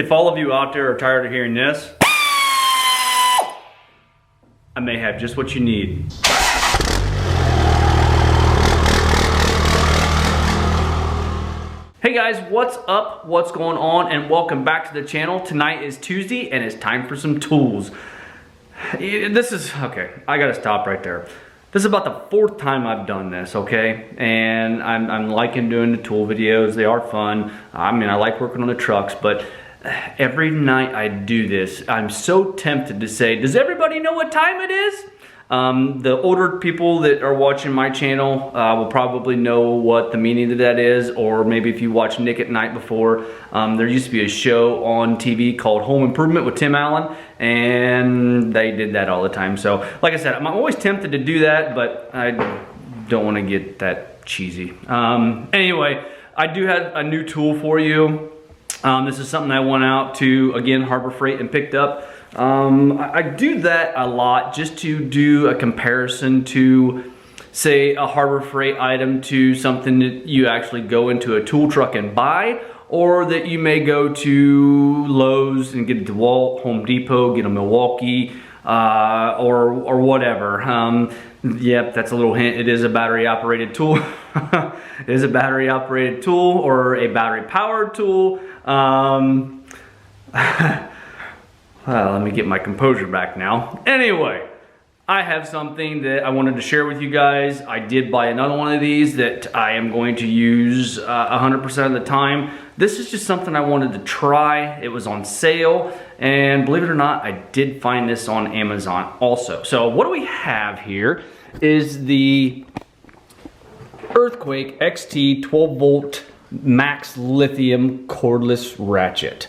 If all of you out there are tired of hearing this, I may have just what you need. Hey guys, what's up? What's going on? And welcome back to the channel. Tonight is Tuesday and it's time for some tools. Okay, I gotta stop right there. This is about the fourth time I've done this, okay? And I'm liking doing the tool videos. They are fun. I mean, I like working on the trucks, but every night I do this, I'm so tempted to say, does everybody know what time it is? The older people that are watching my channel will probably know what the meaning of that is, or maybe if you watched Nick at Night before, there used to be a show on TV called Home Improvement with Tim Allen, and they did that all the time. So, like I said, I'm always tempted to do that, but I don't want to get that cheesy. Anyway, I do have a new tool for you. This is something I went out to, again, Harbor Freight and picked up. I do that a lot just to do a comparison to, say, a Harbor Freight item to something that you actually go into a tool truck and buy, or that you may go to Lowe's and get a DeWalt, Home Depot, get a Milwaukee, or whatever. Yep, that's a little hint. It is a battery operated tool. It is a battery operated tool or a battery powered tool. Let me get my composure back now. Anyway, I have something that I wanted to share with you guys. I did buy another one of these that I am going to use 100% of the time. This is just something I wanted to try. It was on sale, and believe it or not, I did find this on Amazon also. So what do we have here is the Earthquake XT 12 volt max lithium cordless ratchet.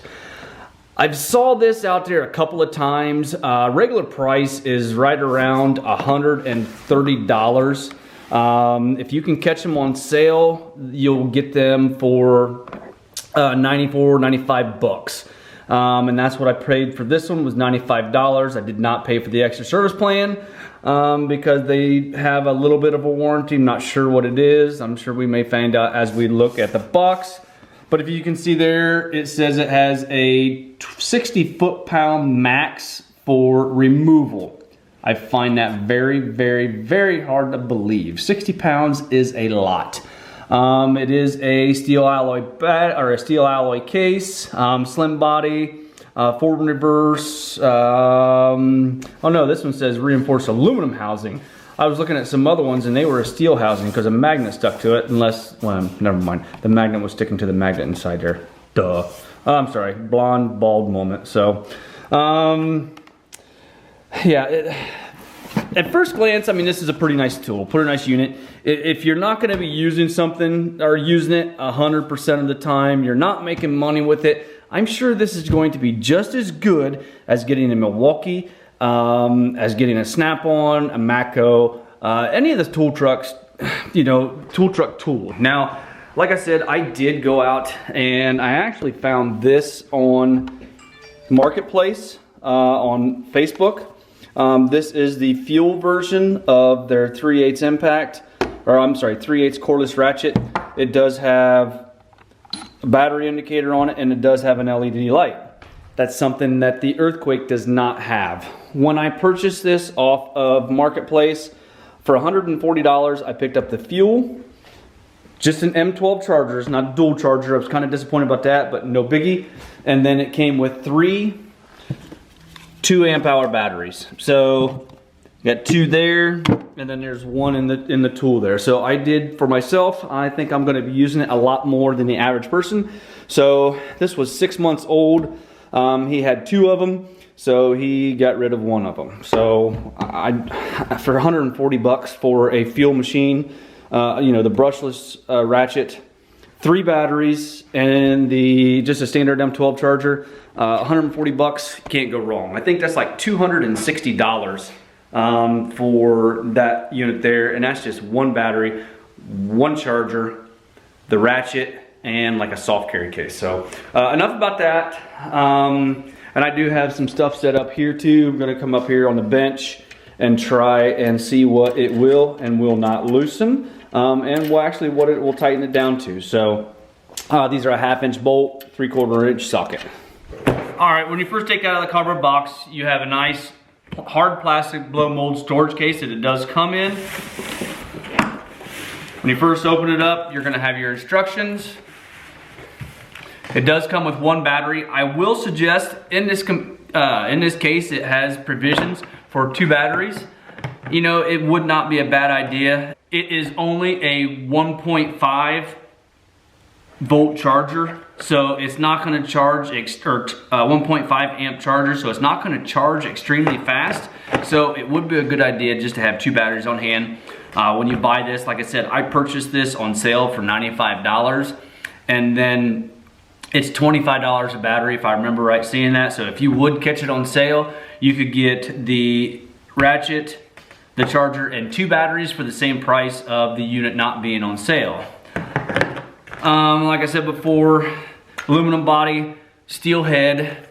I've saw this out there a couple of times. Regular price is right around $130. If you can catch them on sale, you'll get them for 94, 95 bucks. And that's what I paid for this one, was $95. I did not pay for the extra service plan because they have a little bit of a warranty. I'm not sure what it is. I'm sure we may find out as we look at the box. But if you can see there, it says it has a 60 foot-pound max for removal. I find that very, very, very hard to believe. 60 pounds is a lot. It is a steel alloy case, slim body, forward and reverse. Oh no, this one says reinforced aluminum housing. I was looking at some other ones and they were a steel housing because a magnet stuck to it, unless, well, never mind. The magnet was sticking to the magnet inside there. Duh. I'm sorry, blonde, bald moment. So, yeah, at first glance, I mean, this is a pretty nice tool, pretty nice unit. If you're not gonna be using something or using it 100% of the time, you're not making money with it, I'm sure this is going to be just as good as getting a Milwaukee, as getting a Snap-on, a Matco, any of the tool trucks, you know, tool truck tool. Now, like I said, I did go out and I actually found this on Marketplace on Facebook. This is the fuel version of their 3/8 impact, or I'm sorry, 3/8 cordless ratchet. It does have a battery indicator on it and it does have an LED light. That's something that the Earthquake does not have. When I purchased this off of Marketplace for $140, I picked up the fuel, just an M12 charger, it's not a dual charger. I was kind of disappointed about that, but no biggie. And then it came with 3 2-amp-hour batteries. So you got 2 there, and then there's 1 in the tool there. So I did for myself. I think I'm going to be using it a lot more than the average person. So this was 6 months old. He had 2 of them, so he got rid of 1 of them. So for 140 bucks for a fuel machine, you know, the brushless ratchet, 3 batteries, and just a standard M12 charger, 140 bucks, can't go wrong. I think that's like $260 for that unit there, and that's just 1 battery, 1 charger, the ratchet, and like a soft carry case. So enough about that. And I do have some stuff set up here too. I'm gonna come up here on the bench and try and see what it will and will not loosen, and what it will tighten it down to. So these are a 1/2 inch bolt, 3/4 inch socket. All right, when you first take it out of the cardboard box, you have a nice hard plastic blow mold storage case that it does come in. When you first open it up, you're gonna have your instructions. It does come with one battery. I will suggest in this case, it has provisions for 2 batteries. You know, it would not be a bad idea. It is only a 1.5 volt charger, so it's not going to charge, 1.5 amp charger, so it's not going to charge extremely fast. So it would be a good idea just to have 2 batteries on hand. When you buy this, like I said, I purchased this on sale for $95, and then it's $25 a battery if I remember right seeing that. So if you would catch it on sale, you could get the ratchet, the charger, and 2 batteries for the same price of the unit not being on sale. Like I said before, aluminum body, steel head.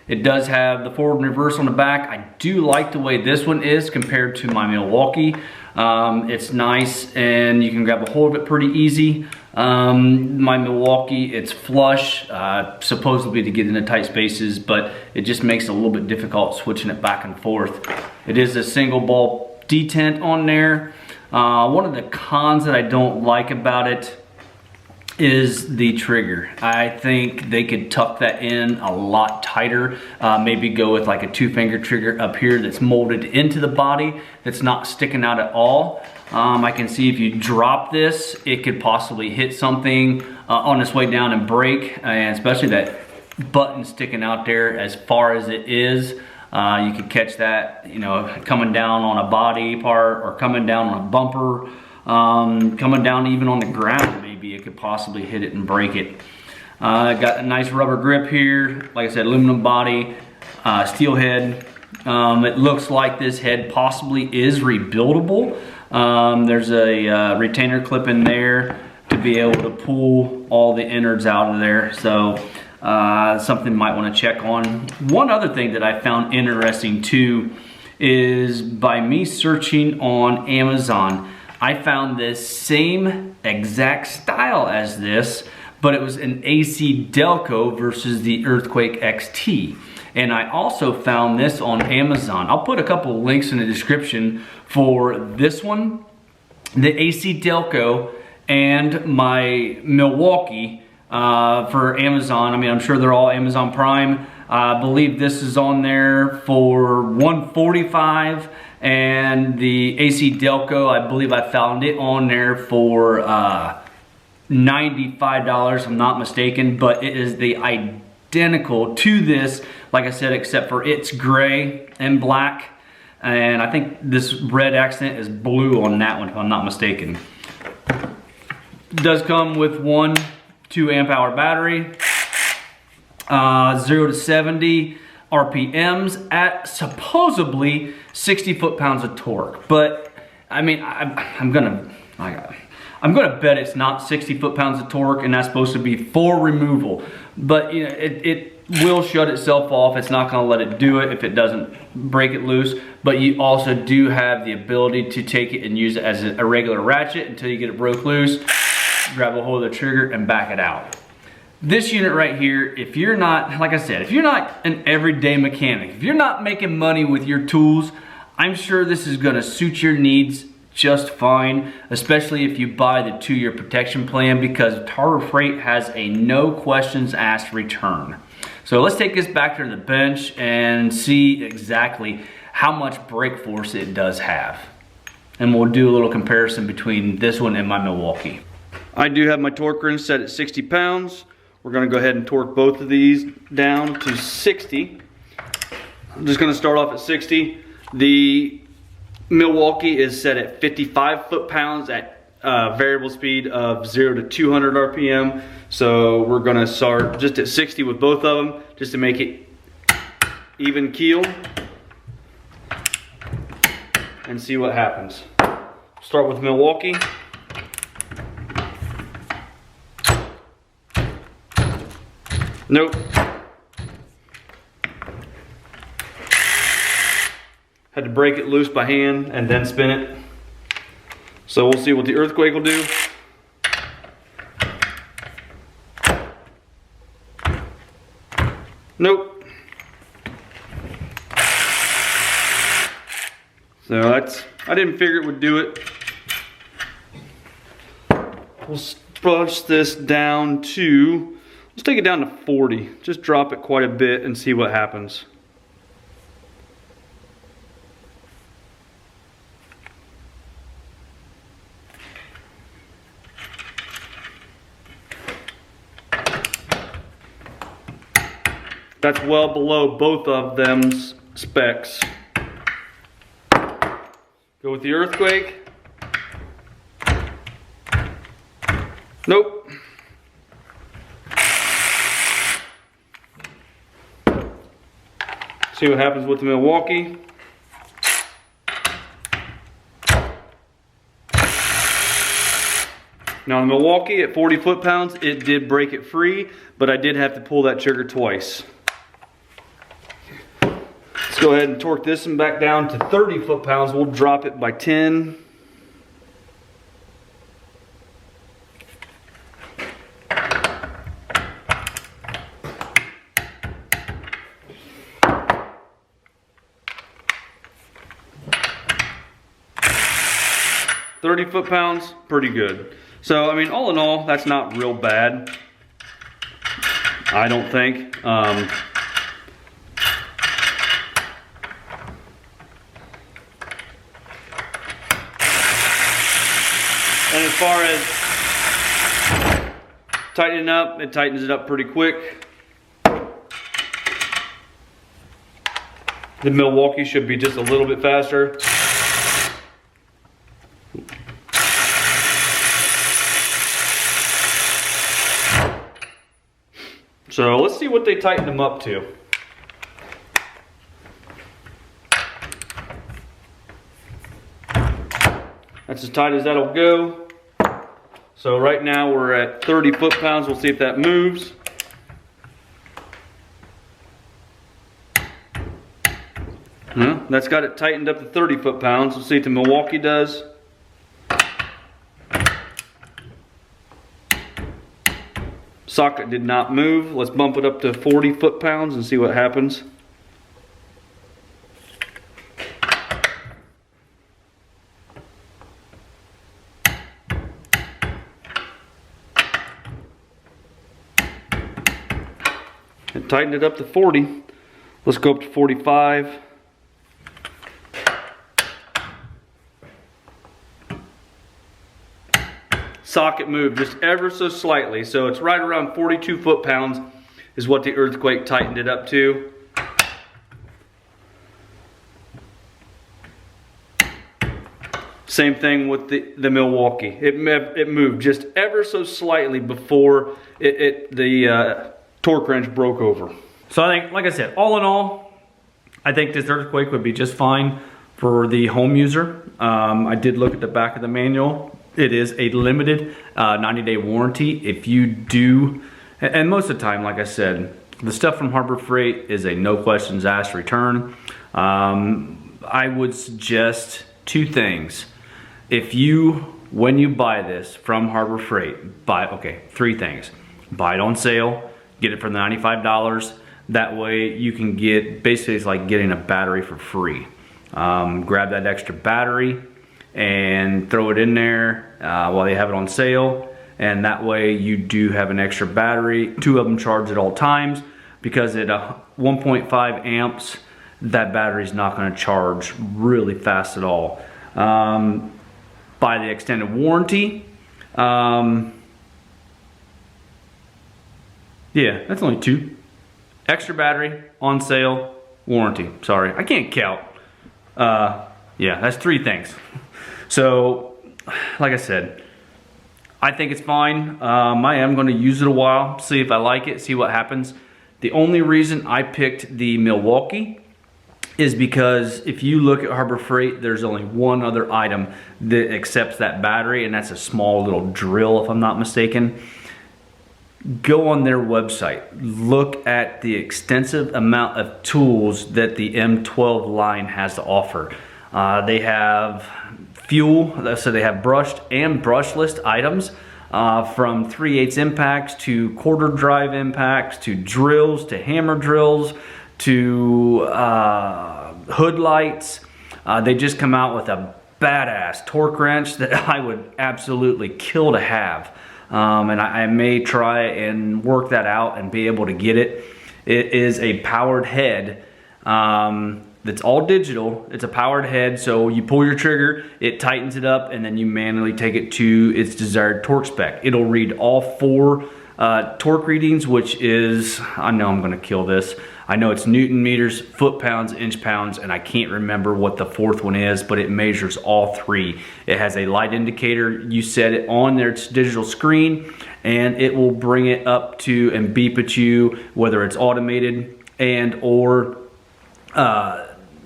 It does have the forward and reverse on the back. I do like the way this one is compared to my Milwaukee. It's nice and you can grab a hold of it pretty easy. My Milwaukee, it's flush, supposedly to get into tight spaces, but it just makes it a little bit difficult switching it back and forth. It is a single ball detent on there. One of the cons that I don't like about it is the trigger. I think they could tuck that in a lot tighter. Maybe go with like a 2-finger trigger up here that's molded into the body, that's not sticking out at all. I can see if you drop this, it could possibly hit something on its way down and break, and especially that button sticking out there as far as it is. You could catch that, you know, coming down on a body part or coming down on a bumper, coming down even on the ground. Maybe it could possibly hit it and break it. Got a nice rubber grip here. Like I said, aluminum body, steel head. It looks like this head possibly is rebuildable. There's a retainer clip in there to be able to pull all the innards out of there. So something you might want to check on. One other thing that I found interesting too is by me searching on Amazon, I found this same exact style as this, but it was an AC Delco versus the Earthquake XT. And I also found this on Amazon. I'll put a couple of links in the description for this one, the AC Delco, and my Milwaukee for Amazon. I mean, I'm sure they're all Amazon Prime. I believe this is on there for $145, and the AC Delco, I believe I found it on there for $95, if I'm not mistaken, but it is the identical to this, like I said, except for it's gray and black, and I think this red accent is blue on that one, if I'm not mistaken. It does come with one 2 amp hour battery, 0 to 70 RPMs at supposedly 60 foot-pounds of torque. But I mean, I'm gonna bet it's not 60 foot-pounds of torque, and that's supposed to be for removal. But you know, it will shut itself off. It's not gonna let it do it if it doesn't break it loose. But you also do have the ability to take it and use it as a regular ratchet until you get it broke loose, grab a hold of the trigger and back it out. This unit right here, if you're not, like I said, if you're not an everyday mechanic, if you're not making money with your tools, I'm sure this is gonna suit your needs just fine, especially if you buy the 2-year protection plan, because Harbor Freight has a no questions asked return. So let's take this back to the bench and see exactly how much brake force it does have. And we'll do a little comparison between this one and my Milwaukee. I do have my torque wrench set at 60 pounds. We're gonna go ahead and torque both of these down to 60. I'm just gonna start off at 60. The Milwaukee is set at 55 foot-pounds at variable speed of 0 to 200 RPM. So we're gonna start just at 60 with both of them, just to make it even keel, and see what happens. Start with Milwaukee. Nope. Had to break it loose by hand and then spin it. So we'll see what the Earthquake will do. Nope. So I didn't figure it would do it. We'll brush this down to, let's take it down to 40. Just drop it quite a bit and see what happens. That's well below both of them's specs. Go with the earthquake. Nope. See what happens with the Milwaukee. Now the Milwaukee at 40 foot-pounds, it did break it free, but I did have to pull that trigger twice. Let's go ahead and torque this one back down to 30 foot-pounds. We'll drop it by 10. $30 foot-pounds, pretty good. So, I mean, all in all, that's not real bad. I don't think. And as far as tightening up, it tightens it up pretty quick. The Milwaukee should be just a little bit faster. So let's see what they tightened them up to. That's as tight as that'll go. So right now we're at 30 foot-pounds. We'll see if that moves. That's got it tightened up to 30 foot-pounds. We'll see if the Milwaukee does. Socket did not move. Let's bump it up to 40 foot-pounds and see what happens. It tightened it up to 40. Let's go up to 45. Socket moved just ever so slightly, so it's right around 42 foot-pounds is what the earthquake tightened it up to. Same thing with the Milwaukee. It moved just ever so slightly before the torque wrench broke over. So I think, like I said, all in all, I think this earthquake would be just fine for the home user. I did look at the back of the manual. It is a limited 90-day warranty. If you do, and most of the time, like I said, the stuff from Harbor Freight is a no questions asked return. I would suggest two things. If you, when you buy this from Harbor Freight, three things. Buy it on sale, get it for the $95. That way you can get, basically it's like getting a battery for free. Grab that extra battery and throw it in there while they have it on sale, and that way you do have an extra battery. Two of them charge at all times, because at 1.5 amps that battery is not going to charge really fast at all. By the extended warranty, yeah, that's only two. Extra battery, on sale, warranty. Sorry, I can't count. Yeah, that's three things. So, like I said, I think it's fine. I am going to use it a while, see if I like it, see what happens. The only reason I picked the Milwaukee is because if you look at Harbor Freight, there's only one other item that accepts that battery, and that's a small little drill, if I'm not mistaken. Go on their website, look at the extensive amount of tools that the M12 line has to offer. They have fuel, so they have brushed and brushless items, from 3/8 impacts to quarter drive impacts to drills to hammer drills to hood lights. They just come out with a badass torque wrench that I would absolutely kill to have. And I may try and work that out and be able to get it. It is a powered head that's all digital. It's a powered head, so you pull your trigger, it tightens it up, and then you manually take it to its desired torque spec. It'll read all 4 torque readings, which is, I know I'm gonna kill this. I know it's Newton meters, foot pounds, inch pounds, and I can't remember what the 4th one is, but it measures all 3. It has a light indicator. You set it on their digital screen, and it will bring it up to and beep at you, whether it's automated and or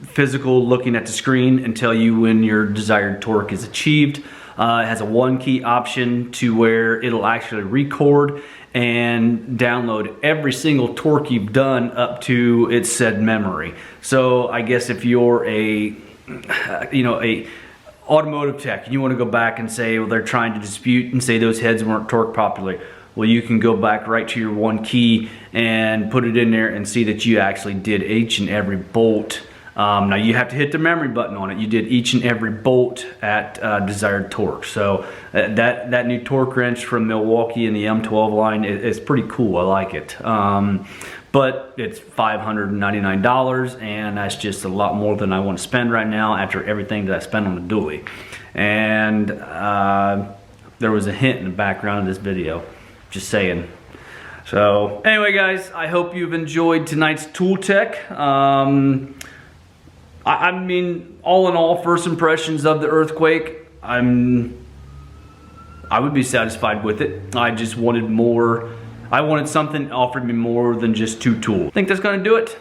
physical, looking at the screen and tell you when your desired torque is achieved. It has a 1-key option to where it'll actually record and download every single torque you've done up to its said memory. So I guess if you're a automotive tech and you want to go back and say, well, they're trying to dispute and say those heads weren't torqued properly, well, you can go back right to your 1 key and put it in there and see that you actually did each and every bolt. Now you have to hit the memory button on it. You did each and every bolt at desired torque. So that new torque wrench from Milwaukee and the M12 line is pretty cool. I like it. But it's $599, and that's just a lot more than I want to spend right now after everything that I spent on the dually. And there was a hint in the background of this video. Just saying. So anyway, guys, I hope you've enjoyed tonight's tool tech. I mean, all in all, first impressions of the Earthquake, I would be satisfied with it. I just wanted more. I wanted something that offered me more than just 2 tools. I think that's gonna do it.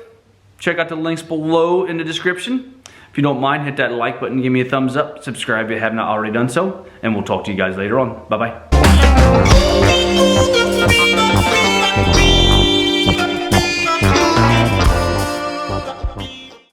Check out the links below in the description. If you don't mind, hit that like button, give me a thumbs up, subscribe if you have not already done so, and we'll talk to you guys later on. Bye-bye.